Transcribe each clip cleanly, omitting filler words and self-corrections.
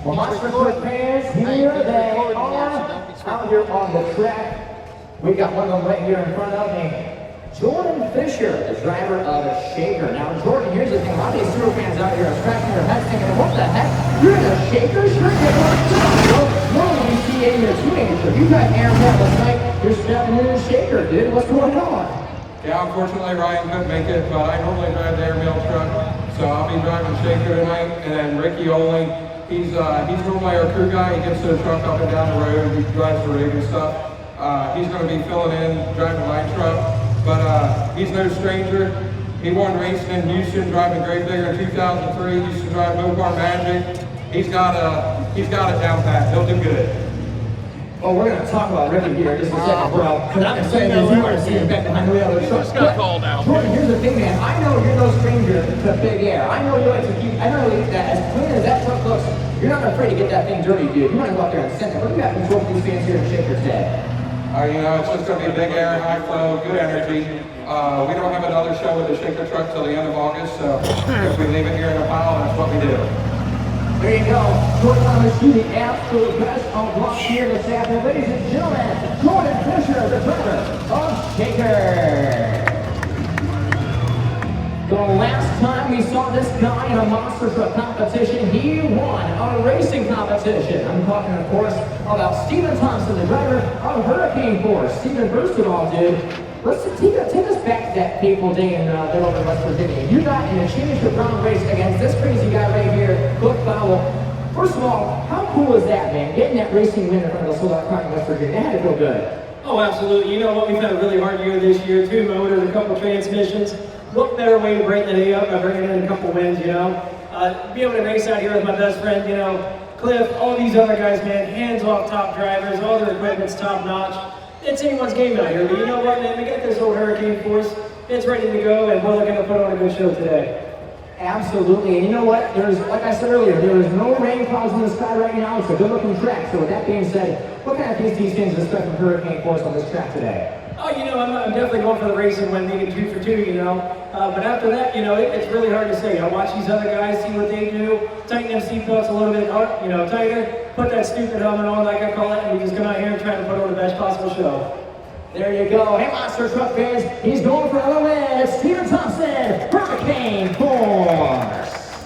Well, Monster Truck fans, here they are out here on the track. We got one of them right here in front of me. Jordan Fisher, the driver of the Shaker. Now, Jordan, here's the thing. A lot of these super fans out here are scratching their heads thinking, what the heck? You're in a Shaker? Sure, normally we see in your teenager. You got Aaron last night. You're stepping in a Shaker, dude. What's going on? Yeah, unfortunately Ryan couldn't make it, but I normally drive the airmail truck, so I'll be driving Shaker tonight. And then Ricky Olling, he's normally our crew guy. He gets the truck up and down the road. He drives the rig and stuff. He's going to be filling in, driving my truck. But he's no stranger. He won racing in Houston, driving Great Digger in 2003. He used to drive Mopar Magic. He's got it down pat. He'll do good. Well, we're going to talk about Ricky here in just a second, bro. Because I'm excited as you are to see him back behind the wheel of the truck. Just got called out. Jordan, here's the thing, man. I know you're no stranger to big air. I know you like to keep. I know that as clean as that truck looks, you're not afraid to get that thing dirty, dude. You want to go out there and send it. What do you got in control of these fans here in Shaker today? It's just going to be big air, high flow, good energy. We don't have another show with the Shaker truck till the end of August, so if we leave it here in a pile, that's what we do. There you go. Jordan on the absolute best of luck here this afternoon. Ladies and gentlemen, Jordan Fisher, the driver of Shaker. The last time we saw this guy in a monster truck competition, he won a racing competition. I'm talking, of course, about Stephen Thompson, the driver of Hurricane Force. Stephen, first of all, dude, let's take us back to that fateful day in Middle West Virginia. You got in a championship round race against this crazy guy right here, Brookville. First of all, how cool is that, man? Getting that racing win in front of the sold-out crowd in West Virginia, that had to feel good. Oh, absolutely. You know what? We've had a really hard year this year. 2 motors, a couple transmissions. What better way to break the day up by bringing in a couple wins, you know? Be able to race out here with my best friend, you know, Cliff, all these other guys, man, hands-off top drivers, all their equipment's top-notch. It's anyone's game out here, but you know what, man? We got this old Hurricane Force. It's ready to go, and we're looking to put on a good show today. Absolutely, and you know what? There's, like I said earlier, there is no rain clouds in the sky right now. It's a good-looking track. So with that being said, what kind of things do you think expect from Hurricane Force on this track today? Oh, you know, I'm definitely going for the racing when we get 2 for 2, you know. But after that, you know, it's really hard to say. I watch these other guys, see what they do, tighten them seatbelts a little bit, you know, tighter, put that stupid helmet on, like I call it, and we just come out here and try to put on the best possible show. There you go. Hey, Monster Truck fans, he's going for another win. It's Stephen Thompson, Hurricane Force.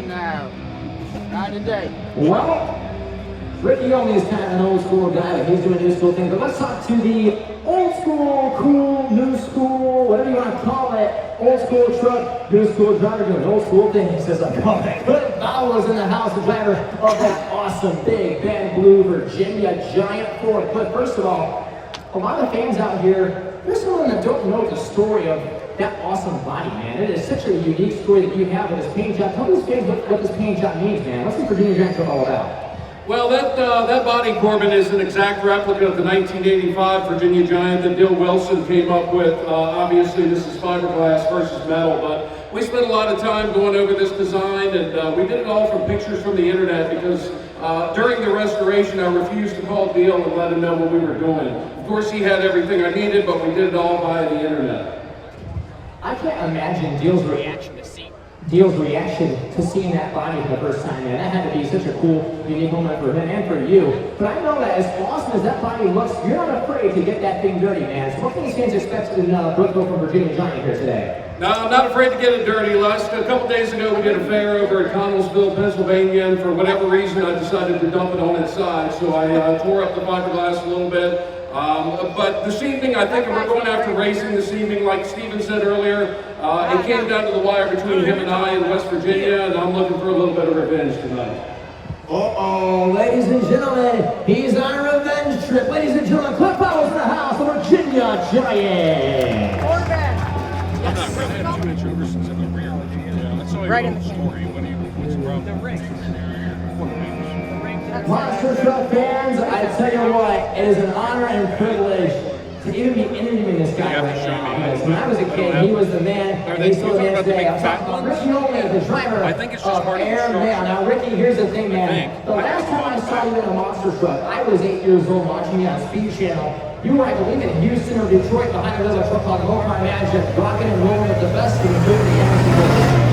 No, not today. Well, Ricky only is kind of an old school guy, but he's doing new school things. But let's talk to the old school, cool, new school, whatever you want to call it. Old school truck, new school driver doing old school things, as I call it. Cliff Bowers in the house, the driver of that awesome big bad blue Virginia giant Ford. Cliff, first of all, a lot of fans out here, there's someone that don't know the story of that awesome body, man. It is such a unique story that you have with this paint job. Tell these fans what this paint job means, man. What's this Virginia giant truck all about? Well, that body, Corbin, is an exact replica of the 1985 Virginia Giant that Bill Wilson came up with. Obviously, this is fiberglass versus metal, but we spent a lot of time going over this design, and we did it all from pictures from the internet because during the restoration, I refused to call Bill and let him know what we were doing. Of course, he had everything I needed, but we did it all via the internet. I can't imagine Deal's reaction to seeing that body for the first time, man. That had to be such a cool, unique moment for him and for you. But I know that as awesome as that body looks, you're not afraid to get that thing dirty, man. So what can these fans expect in Brookville from Virginia Giant here today? No, I'm not afraid to get it dirty. A couple days ago, we did a fair over at Connellsville, Pennsylvania, and for whatever reason, I decided to dump it on its side. So I tore up the fiberglass a little bit. But this evening, I think we're going after racing this evening, like Steven said earlier. It came down to the wire between him and I in West Virginia, and I'm looking for a little bit of revenge tonight. Uh-oh, ladies and gentlemen, he's on a revenge trip. Ladies and gentlemen, Cliff Bowers in the house, the Virginia Giant. I'm not really had 2-inch oversize in the rear. That's all right in the story. What's the problem? The ring. Monster Truck fans, I tell you what, it is an honor and privilege to even be interviewing this guy right now. Because when I was a kid, he was the man, and he's still the man today. I'm talking about Ricky Olney, the driver of Air Mail. Now, Ricky, here's the thing, man. The last time I saw you in a monster truck, I was 8 years old watching you on Speed Channel. You were, I believe, in Houston or Detroit behind a little truck called Mopar Magic, rocking and rolling with the best in the industry.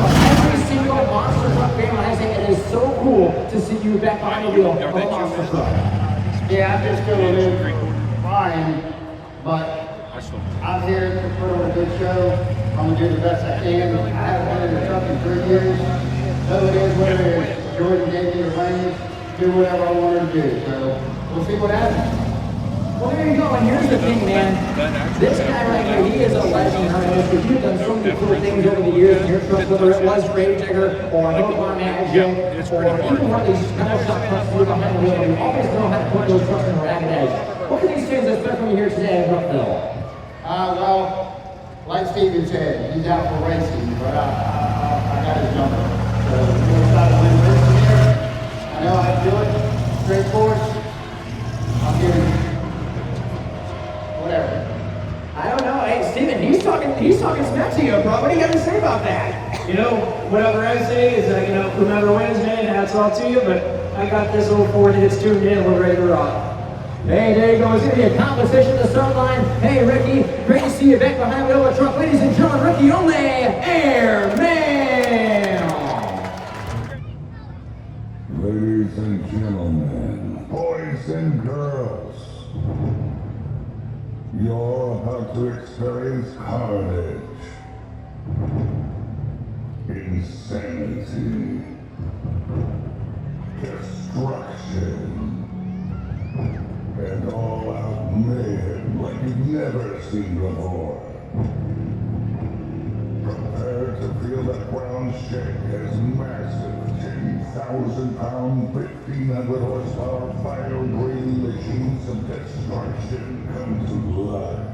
Every automobile of a monster truck? Yeah, I'm just still a little flying, but I'm here to put on a good show. I'm gonna do the best I can. I haven't been in the truck in 3 years. So it is what it is. Jordan gave me the reins, do whatever I wanted to do. So we'll see what happens. Well, there you go, and here's the thing, man. This guy right here, he is a legend, because you've done so many cool things over the years in your truck, whether it was Gravedigger or Hillbar Magic, or even one of these metal shop trucks that are behind the wheel. You always know how to put those trucks in a ragged edge. What can these fans expect from you here today in Brookville? Well, like Steven said, he's out for racing, but I got his number. So we're gonna try to win racing here. I know how to do it. Straight course. I'll give him whatever. I don't know. Hey, Steven, he's talking smack to you, bro. What do you got to say about that? You know, whatever I say is that, you know, whomever wins, man, hats off to you, but I got this old Ford that's tuned in, we're ready to rock. Hey, there you go. It's going to be a competition at the start line. Hey, Ricky, great to see you back behind the wheel of the truck. Ladies and gentlemen, Ricky Only, Airman! Ladies and gentlemen, boys and girls, you're about to experience carnage, insanity, destruction, and all-out mayhem like you've never seen before. Prepare to feel that ground shake as massive 10,000-pound, 1,500 horsepower fire-breathing machines of destruction come to life.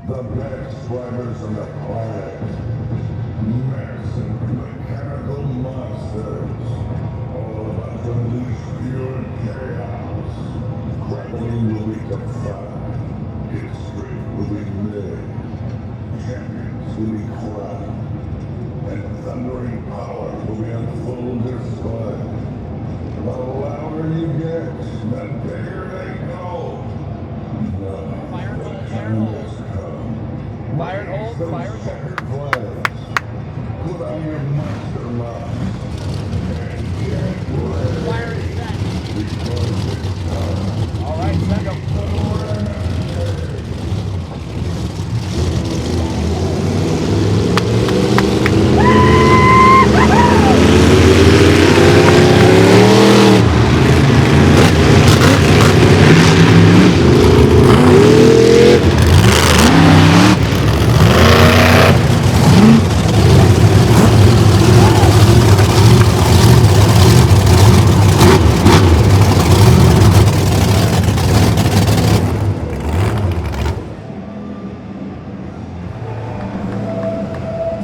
The best drivers on the planet, massive mechanical monsters, all about to unleash pure chaos. Gravity will be defied, history will be made, champions will be crowned, and thundering power will be on full display. The louder you get, the bigger they go. Now, the time has come. Fire and hold, Those fire and hold. checkered flags. Put on your monster mask and get ready. Fire is set. Because it's time. All right, send them.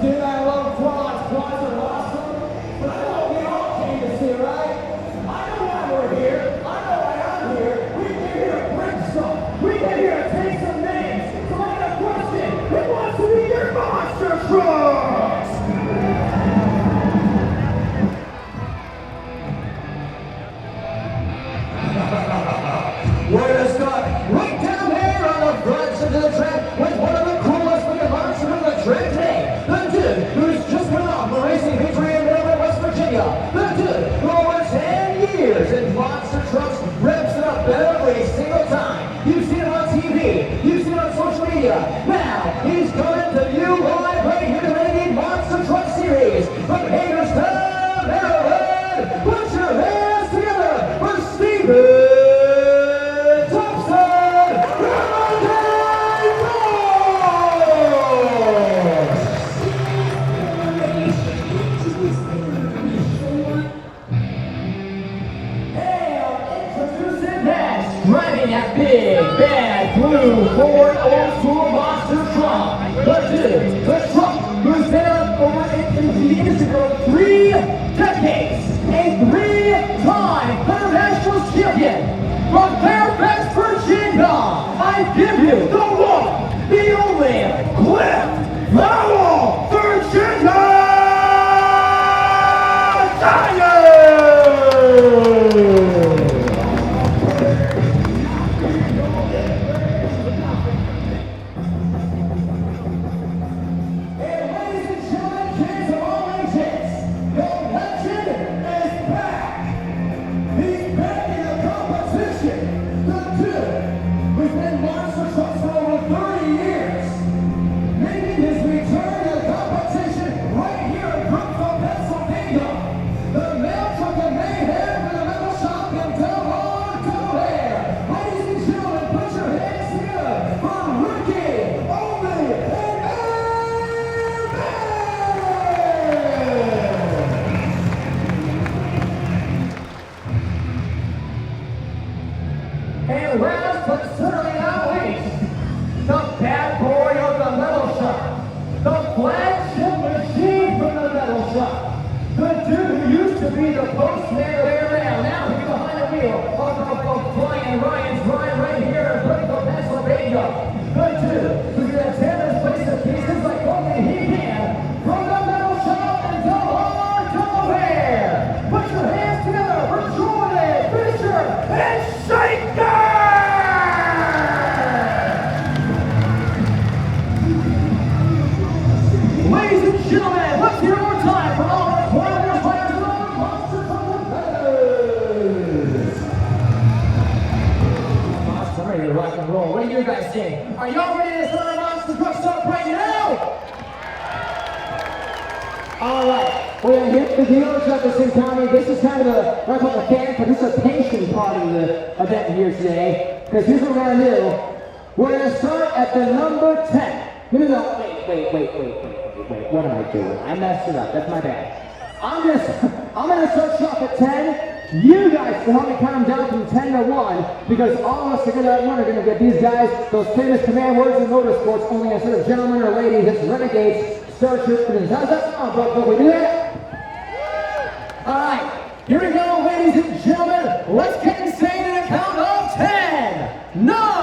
Dude, I love quads. Quads are awesome. But I know what we all came to see, right? I know why we're here. I know why I'm here. We came here to break some. We came here to take some names. So I got a question. Who wants to be your monster trucks? We're gonna start right down here on the front side of the track with one of the coolest looking monsters on the track today. The dude who's just went off a racing victory in Maryland, West Virginia. The dude who over 10 years in monster trucks reps it up every single time. You've seen him on TV. You've seen him on social media. Now he's coming to you live right here in the Renegade Monster Truck Series from Hagerstown, Maryland. Put your hands together for Steven. Driving that big, bad, blue Ford old school monster truck. The dude, the truck who's been over in the industry for 3 decades. A 3-time international champion from Fairfax, Virginia. I give you the one, the only, Cliff Powell, Virginia Tiger! Let's hear one more time for all the players, players, and all the Monster Truck competitors. Monster, ready to rock and roll. What do you guys think? Are y'all ready to start a Monster Truck Stop right now? All right, we're going to hit the dealers at the same time. This is kind of a, what I call the fan participation part of the event here today. Because here's what we're going to do. We're going to start at the number 10. No, wait. What am I doing? I messed it up. That's my bad. I'm gonna start shop at 10. You guys can help me count them down from 10 to 1 because all of us are gonna get these guys those famous command words in motorsports. Only instead of gentlemen or ladies, it's renegades. Start your How's that sound, bro? We do that? All right. Here we go, ladies and gentlemen. Let's get insane in a count of 10, 9.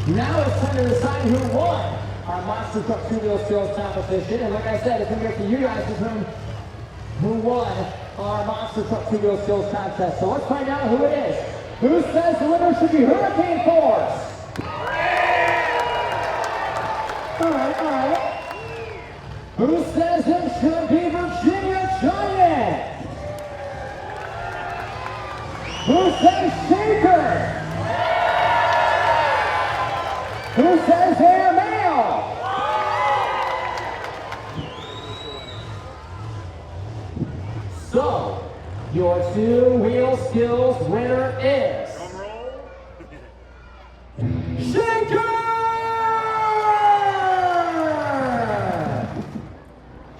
Now it's time to decide who won our Monster Truck Two-Wheel Skills competition. And like I said, it's going to be up to you guys to determine who won our Monster Truck Two-Wheel Skills contest. So let's find out who it is. Who says the winner should be Hurricane Force? All right. Who says it should be Virginia Giant? Who says Shaker? Who says Air Mail? So, your two-wheel skills winner is... Shaker!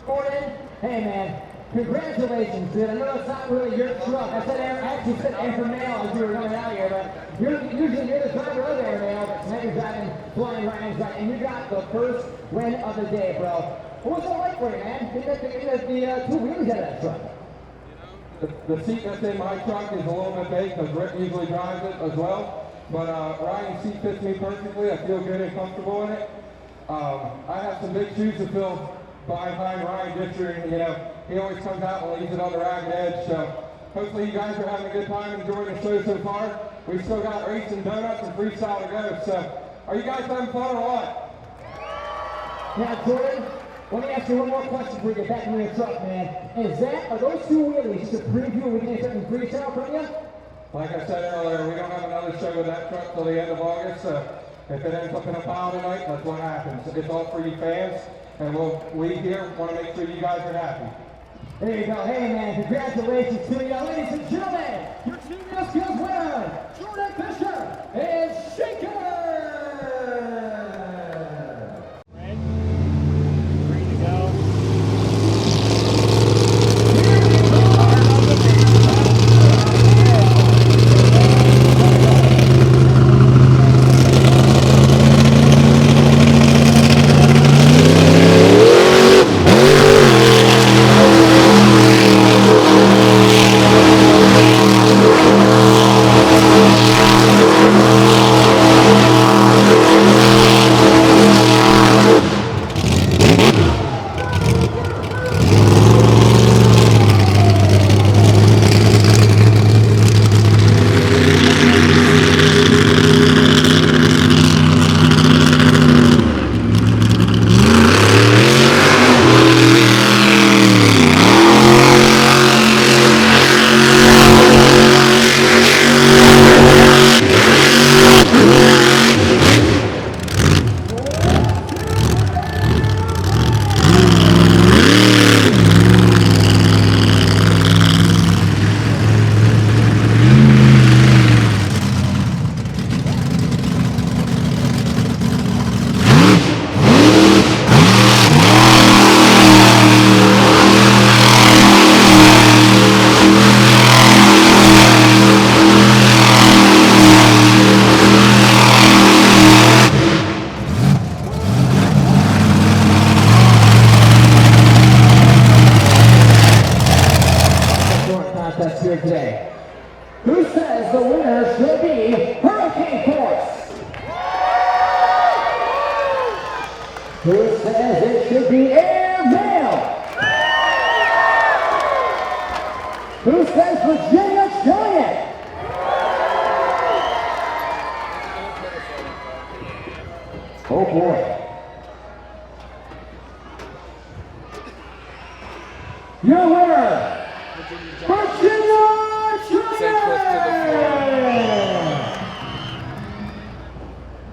Gordon, hey man, congratulations, dude. I know it's not really your truck. I actually said Air Mail as we were coming out here, but you're the driver of Air Mail, but tonight you're driving Flying Ryan's right, and you got the first win of the day, bro. What was it like for you, man? Get the two wheels out of that truck. The seat that's in my truck is a little bit big because Rick usually drives it as well. But Ryan's seat fits me perfectly. I feel good and comfortable in it. I have some big shoes to fill behind Ryan this year. You know, he always comes out and leaves it on the ragged edge. So hopefully you guys are having a good time enjoying the show so far. We've still got race and donuts and freestyle to go. So are you guys having fun or what? Now, Jordan, let me ask you one more question before we get back into your truck, man. Are those two wheelies just a preview? We can get something freestyle from you? Like I said earlier, we don't have another show with that truck till the end of August, so if it ends up in a pile tonight, that's what happens. It's all for you fans, and we'll leave here, want to make sure you guys are happy. There you go. Hey, man, congratulations to you. Ladies and gentlemen, your two-wheel skills winner, Jordan Fisher and Shaker! Here today. Who says the winner should be Hurricane Force? Who says it should be Air Mail? Who says Virginia Giant? Oh boy. Your winner, Virginia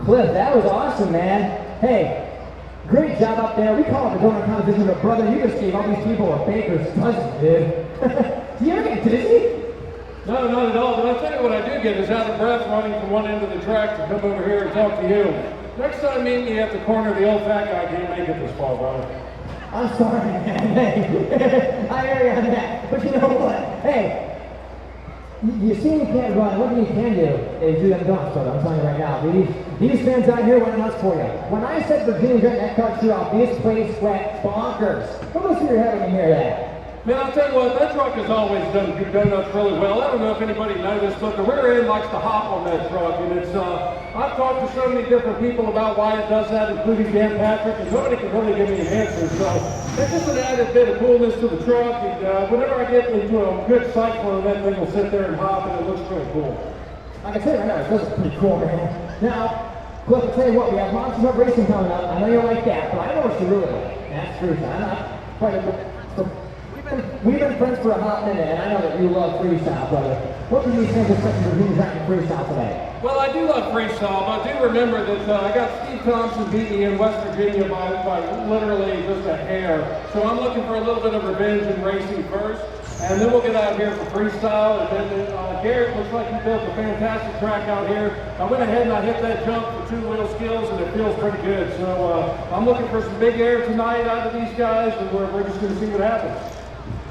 Cliff, that was awesome, man. Hey, great job up there. We call it the donut competition, but brother, you just gave all these people a baker's dozen, dude. Do you ever get dizzy? No, not at all. But I tell you what I do get is out of breath running from one end of the track to come over here and talk to you. Next time meet me at the corner of the old fat guy. Can't make it this far, brother. I'm sorry, man. Hey, I hear you on that. But you know what? Hey, you see you can't run. What you can do is do them donuts, brother. I'm telling you right now. These fans out here went nuts for you. When I said Virginia got that car shoot off, this place went bonkers. What goes through your head when you hear that? Man, I'll tell you what, that truck has always done donuts really well. I don't know if anybody noticed, but the rear end likes to hop on that truck. And it's, I've talked to so many different people about why it does that, including Dan Patrick, and nobody can really give me an answer. So it's just an added bit of coolness to the truck. And whenever I get into a good cycle, that thing will sit there and hop, and it looks really cool. Like I said right now, this is pretty cool, man. Now, Cliff, I'll tell you what, we have Monsters of Racing coming up. I know you like that, but I know what you really like. That's Freestyle. I'm not quite a bit. We've been friends for a hot minute, and I know that you love Freestyle, brother. What do you think of second reviews out in Freestyle today? Well, I do love Freestyle, but do remember that I got Steve Thompson beat me in West Virginia by literally just a hair. So I'm looking for a little bit of revenge in racing first, and then we'll get out here for Freestyle. And then Garrett looks like he built a fantastic track out here. I went ahead and I hit that jump for two-wheel skills, and it feels pretty good. So I'm looking for some big air tonight out of these guys, and we're just going to see what happens.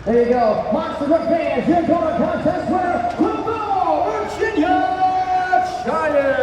There you go. Monster Truck fans, your Dora contest winner, Brookville, Virginia Giants!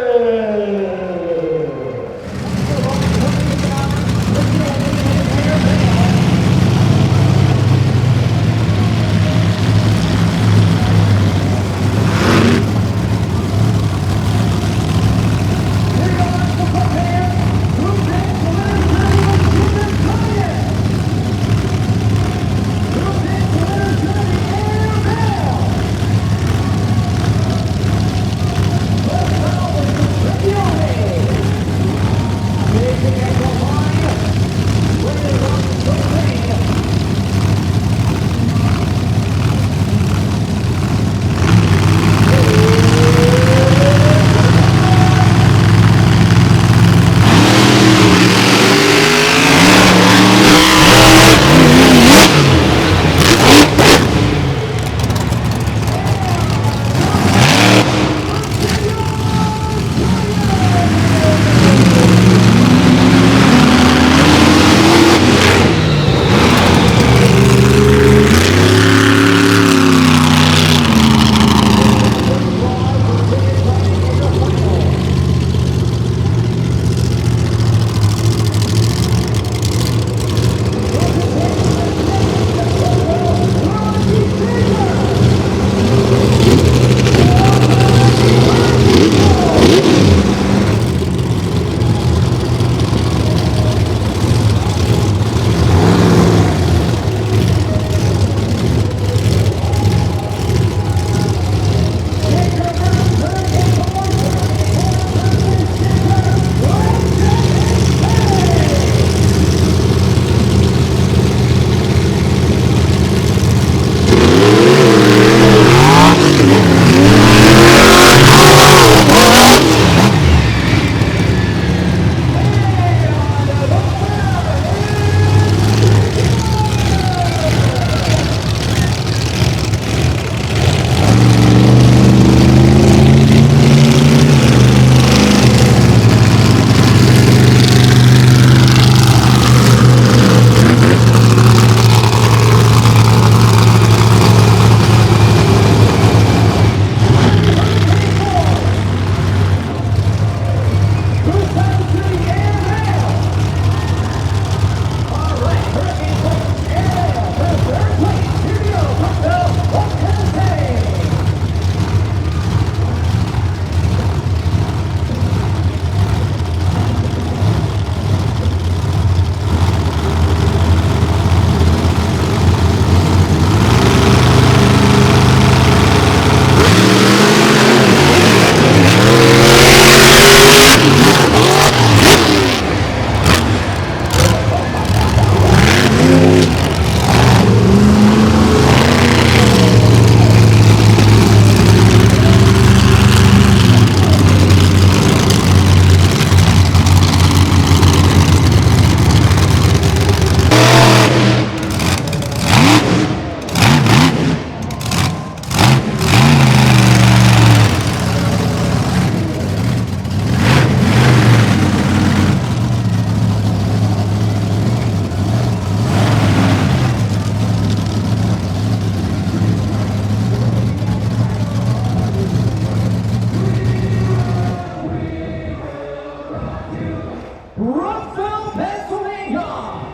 Brookville, Pennsylvania.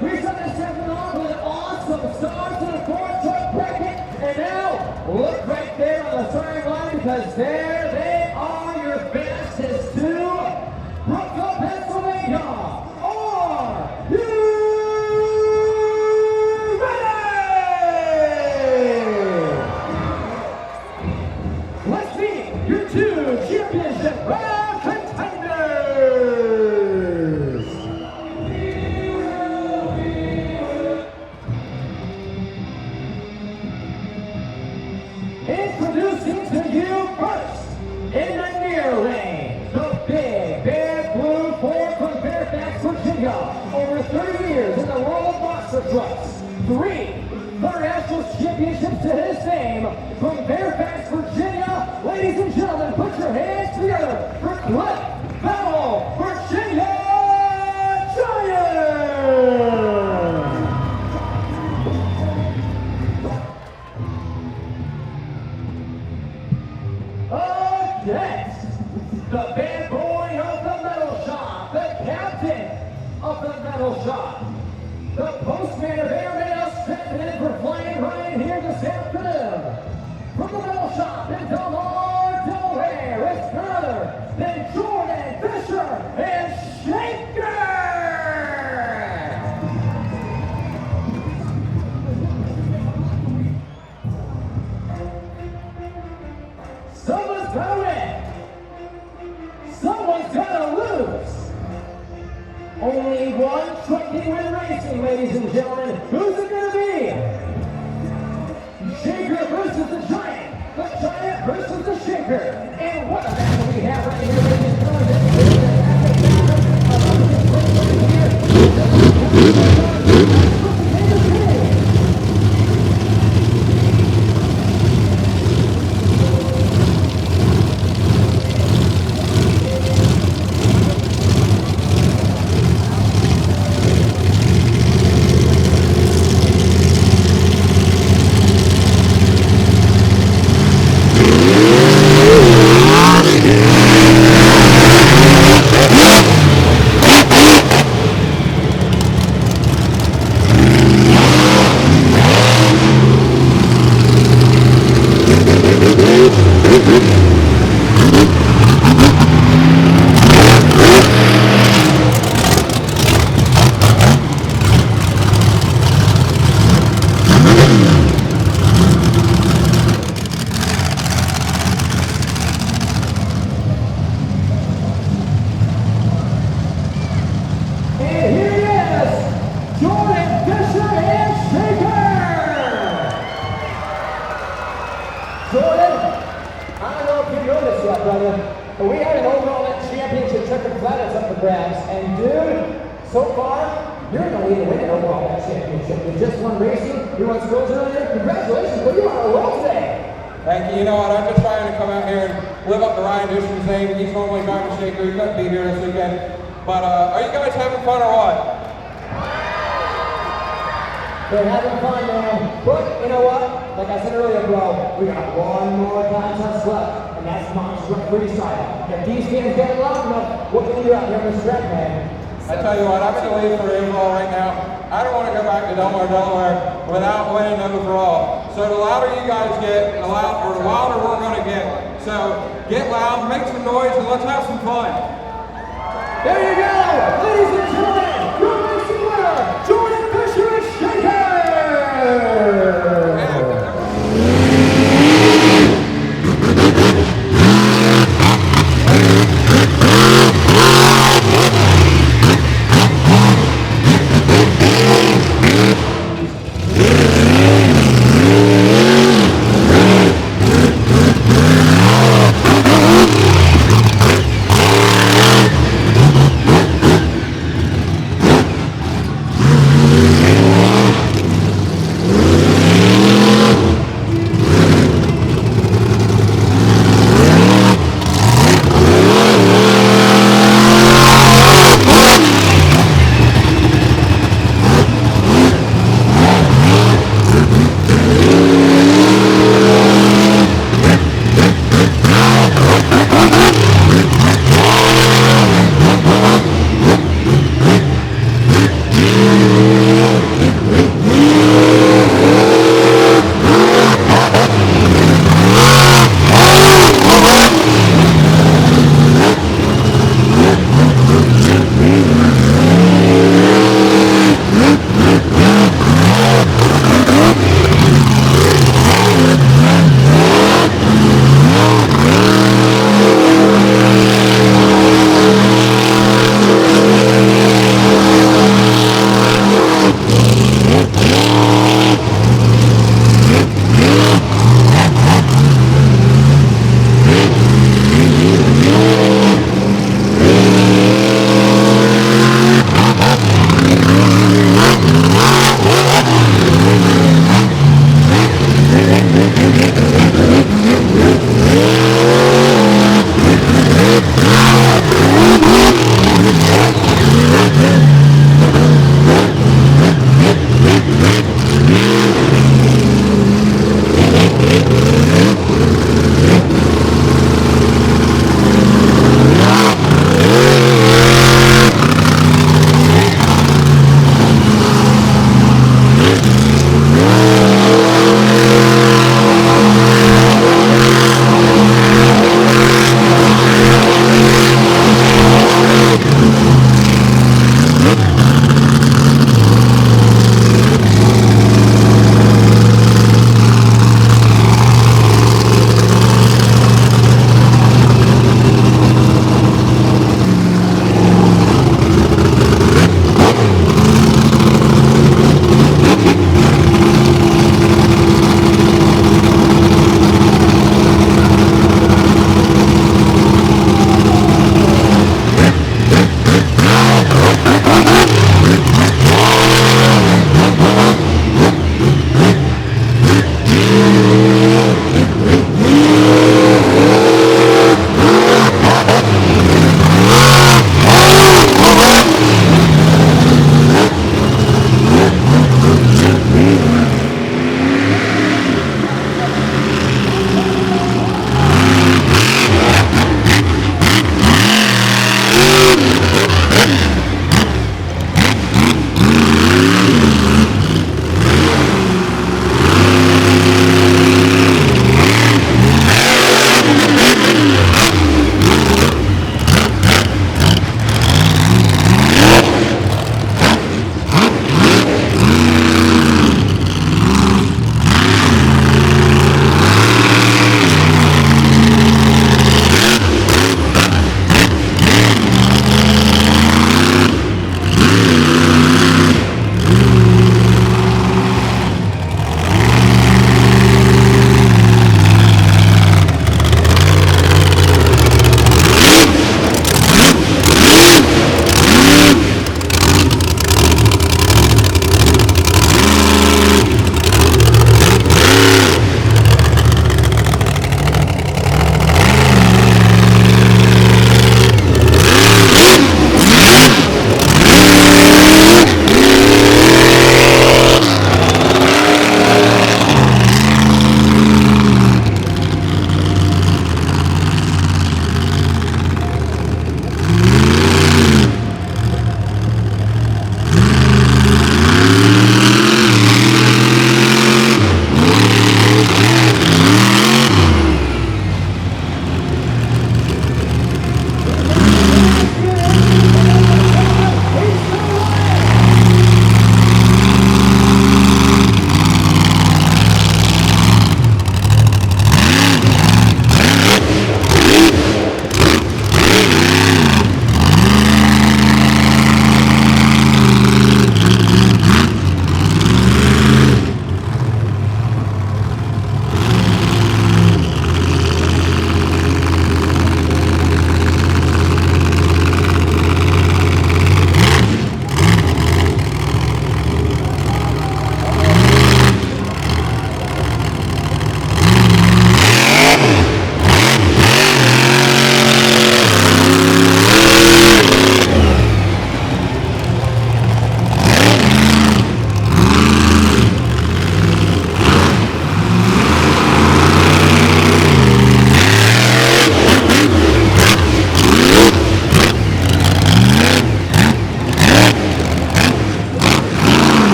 We start this segment off with an awesome start to the course. because there they are, your fastest two. Brookville, Pennsylvania. Are you ready? Let's meet your two championship round contenders. Introducing to you first, in the near lane, the big, bad blue Ford from Fairfax, Virginia. Over 30 years in the world of monster trucks. 3 international championships to his name. From Fairfax, Virginia, ladies and gentlemen, put your hands together for Cliff Battle, Virginia Giant! Next, the bad boy of the metal shop, the captain of the metal shop, the postman of airmail strapping in for flying Ryan here this afternoon. From the metal shop in Delmar, Delaware, it's none other than Jordan Fisher and Shaker! Someone's gonna win. Someone's gonna lose. Only one truck can win racing, ladies and gentlemen. Who's it gonna be? Shaker versus the Giant versus the Shaker. And what a battle we have right here, ladies and we had an overall championship triple platinums up for grabs, and dude, so far, you're in the lead to win an overall championship. You just won racing, you won schools earlier. Congratulations, but you're on a roll today. Thank you. You know what? I'm just trying to come out here and live up to Ryan Dishman's name. He's normally driving Shaker. He couldn't be here this weekend. But are you guys having fun or what? They're having fun, man. But you know what? Like I said earlier, bro, we got one more contest left, and that's Monster Freestyle. If these games get loud enough, what can you do out here on the track, man? I tell you what, I'm in the lead for overall right now. I don't want to go back to Delmar, Delaware without winning overall. So the louder you guys get, the louder we're going to get. So get loud, make some noise, and let's have some fun. There you go, ladies and gentlemen, your racing winner, Jordan Fisher and Shaker!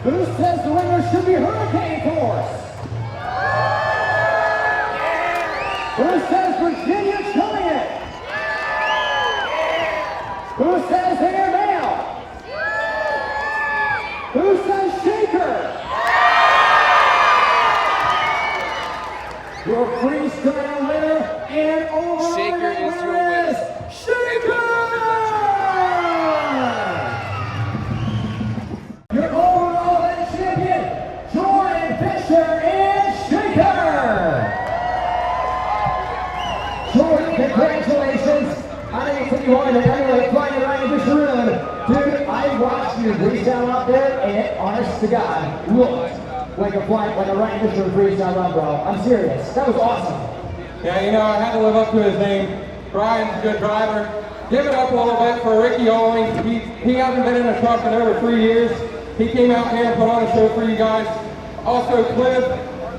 Who says the winner should be Hurricane Force? Who says Virginia killing it? Who says Air Mail? Who says Shaker? Your freestyle winner and overall Shaker is your winner is winner. Shaker! Your overall and champion, Jordan Fisher and Shaker! Jordan, congratulations! I know you said you wanted to emulate flying around in the room. Dude, I watched you freestyle out there, and it, honest to God, looked like a flying, like a Ryan Fisher freestyle run, bro. I'm serious. That was awesome. Yeah, you know, I had to live up to his name. Brian's a good driver. Give it up a little bit for Ricky Olney. He hasn't been in a truck in over 3 years. He came out here and put on a show for you guys. Also, Cliff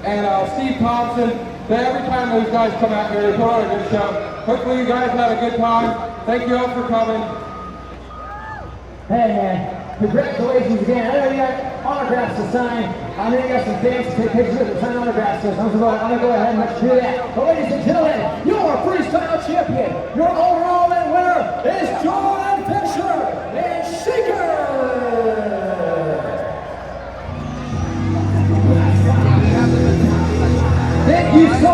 and Steve Thompson. Every time those guys come out here, they put on a good show. Hopefully you guys had a good time. Thank you all for coming. Hey man, congratulations again. I know you got autographs to sign. I know you got some fans to take pictures with and sign autographs. So I'm gonna go ahead and let you do that. But ladies and gentlemen, your freestyle champion, your overall winner is Jordan Fisher and Shaker. Thank you so